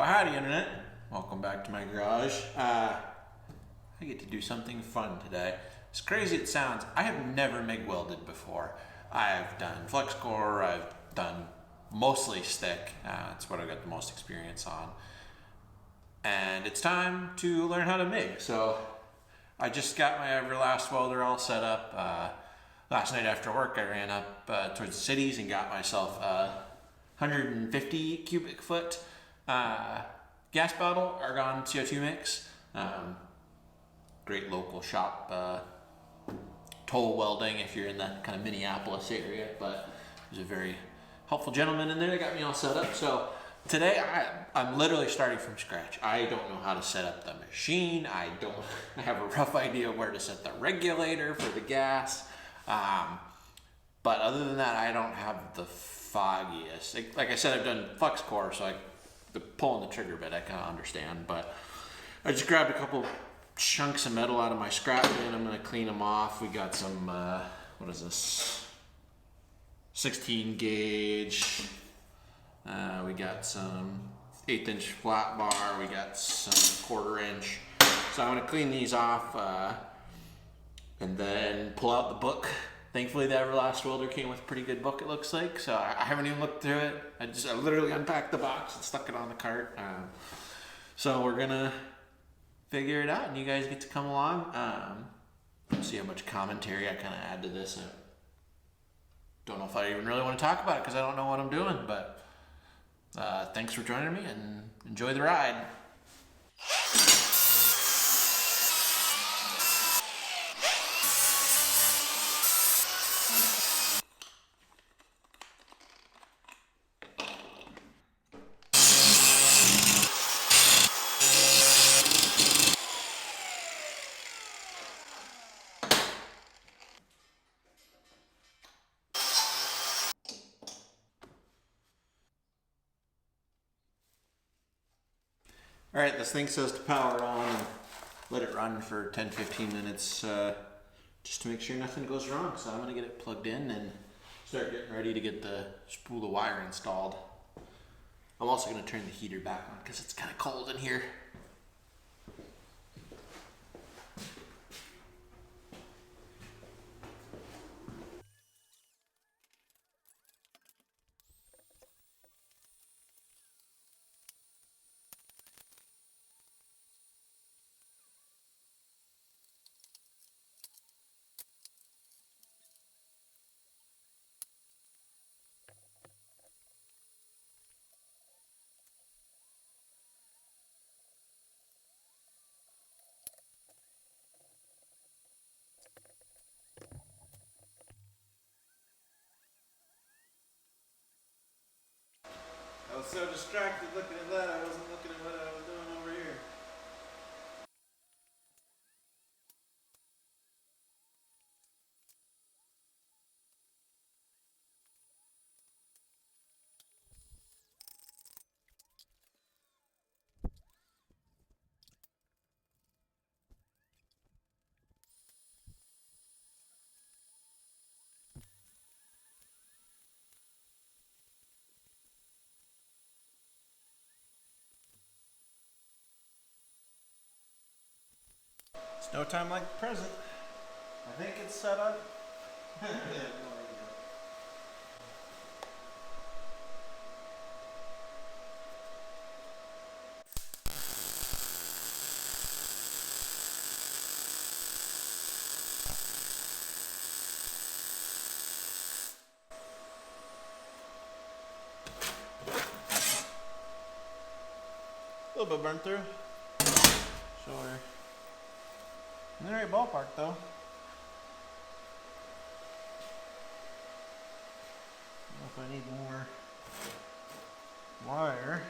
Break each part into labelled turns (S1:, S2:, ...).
S1: Well, howdy, Internet. Welcome back to my garage. I get to do something fun today. As crazy it sounds, I have never MIG welded before. I've done flux core, I've done mostly stick. That's what I've got the most experience on. And it's time to learn how to MIG. So I just got my Everlast welder all set up. Last night after work, I ran up towards the cities and got myself a 150 cubic foot gas bottle argon CO2 mix. Great local shop, toll welding if you're in that kind of Minneapolis area, but there's a very helpful gentleman in there that got me all set up. So today I'm literally starting from scratch. I don't know how to set up the machine. I have a rough idea where to set the regulator for the gas. But other than that, I don't have the foggiest. Like I said, I've done flux core, so the pulling the trigger bit I kind of understand. But I just grabbed a couple chunks of metal out of my scrap bin. I'm going to clean them off. We got some, what is this? 16 gauge. We got some 1/8 inch flat bar. We got some 1/4 inch. So I'm going to clean these off and then pull out the book. Thankfully, the Everlast welder came with a pretty good book, it looks like. So I haven't even looked through it. I literally unpacked the box and stuck it on the cart. So we're gonna figure it out, and you guys get to come along. See how much commentary I kind of add to this. I don't know if I even really want to talk about it because I don't know what I'm doing. But thanks for joining me, and enjoy the ride. All right, this thing says to power it on and let it run for 10-15 minutes just to make sure nothing goes wrong. So I'm gonna get it plugged in and start getting ready to get the spool of wire installed. I'm also gonna turn the heater back on because it's kind of cold in here. I was so distracted looking at that, I wasn't looking at what I was doing over here. It's no time like the present. I think it's set up. I have no idea. A little bit burnt through. Sure. In the right ballpark though. I don't know if I need more wire.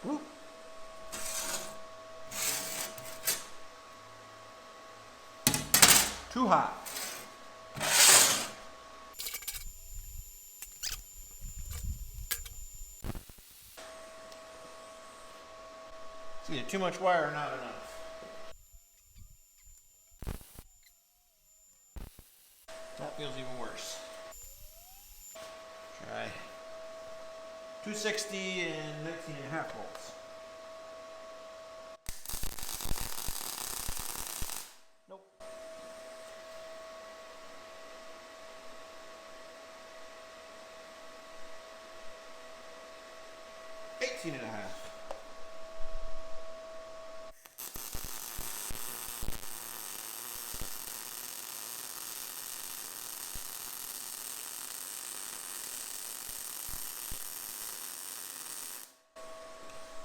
S1: Woo. Too hot. It's either too much wire or not enough. That feels even worse. Try 260 and 19.5 volts. Nope. $18.5.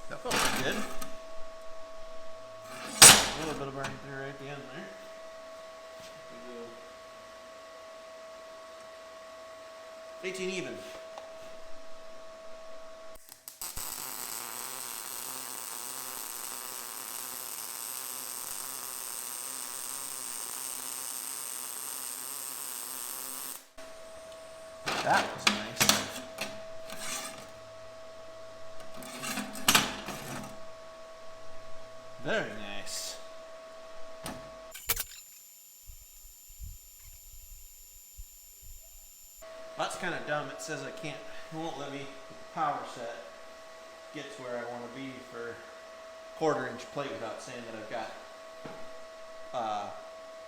S1: That felt pretty good. A little bit of burning through right at the end there. We go 18 even. That was nice. Very nice. That's kind of dumb. It says it won't let me power set get to where I want to be for 1/4 inch plate without saying that I've got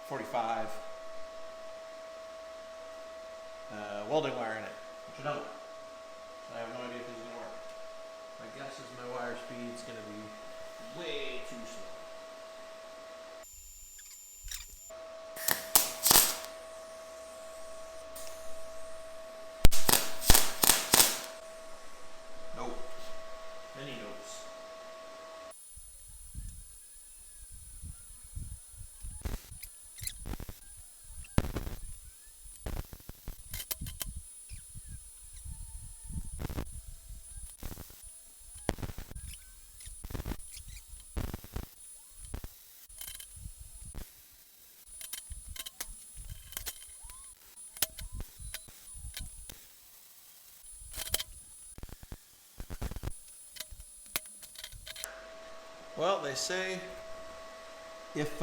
S1: 45 welding wire in it, which I don't. So I have no idea if this is going to work. My guess is my wire speed is going to be way too slow. Nope. Many notes. Well, they say if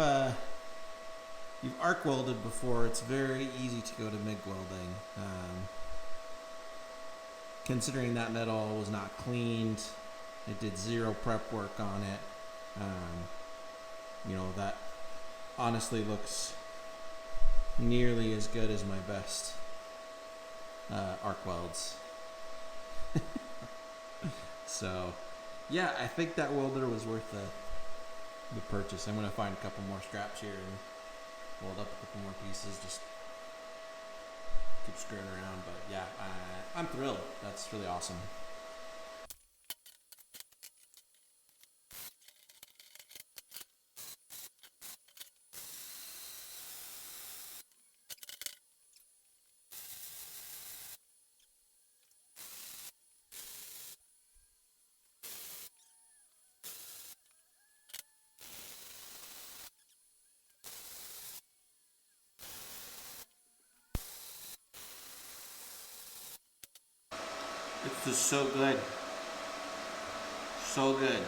S1: you've arc welded before, it's very easy to go to MIG welding. Considering that metal was not cleaned, it did zero prep work on it. You know, that honestly looks nearly as good as my best arc welds. So yeah, I think that welder was worth the purchase. I'm going to find a couple more scraps here and weld up a couple more pieces. Just keep screwing around. But yeah, I'm thrilled. That's really awesome. It's just so good. So good.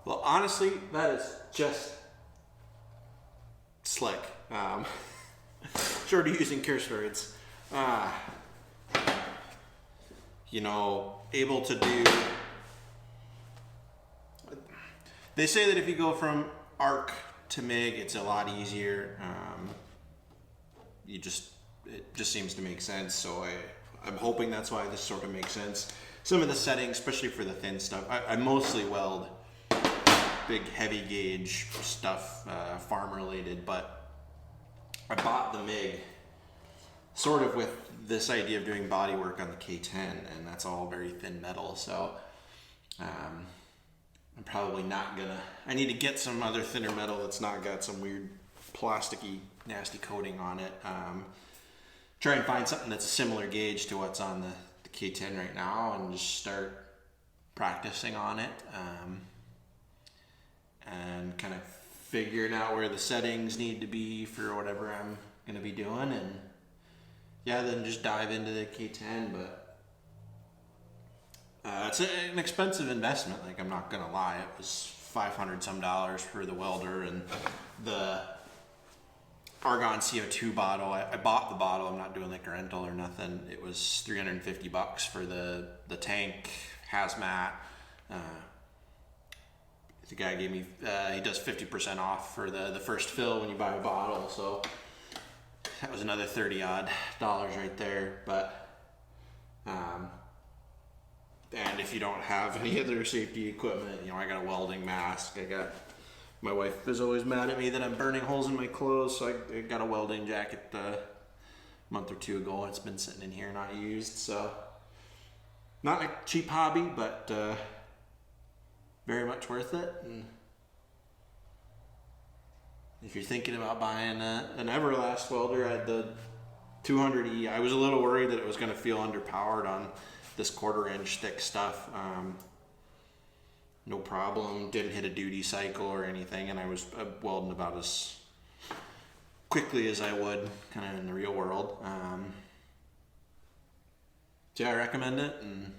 S1: Well, honestly, that is just slick. Short of using curse words. You know, able to do... They say that if you go from arc to MIG, it's a lot easier. It just seems to make sense, so I'm hoping that's why this sort of makes sense. Some of the settings, especially for the thin stuff, I mostly weld big heavy gauge stuff, farm related, but I bought the MIG sort of with this idea of doing body work on the K10, and that's all very thin metal. So I'm probably not gonna, I need to get some other thinner metal that's not got some weird plasticky nasty coating on it. Try and find something that's a similar gauge to what's on the K10 right now and just start practicing on it, and kind of figuring out where the settings need to be for whatever I'm gonna be doing, and yeah, then just dive into the K10. But it's an expensive investment, like I'm not gonna lie. It was $500 some for the welder and the argon CO2 bottle. I bought the bottle, I'm not doing like a rental or nothing. It was $350 for the tank, hazmat. The guy gave me, he does 50% off for the first fill when you buy a bottle, so that was another $30 odd right there. But and if you don't have any other safety equipment, you know, I got a welding mask. My wife is always mad at me that I'm burning holes in my clothes, so I got a welding jacket a month or two ago. It's been sitting in here not used, so not a cheap hobby, but very much worth it. And if you're thinking about buying an Everlast welder, I had the 200E. I was a little worried that it was going to feel underpowered on this 1/4-inch thick stuff. No problem, didn't hit a duty cycle or anything, and I was welding about as quickly as I would kind of in the real world. So yeah, I recommend it, and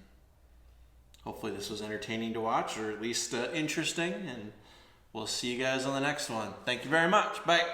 S1: hopefully this was entertaining to watch, or at least interesting, and we'll see you guys on the next one. Thank you very much. Bye.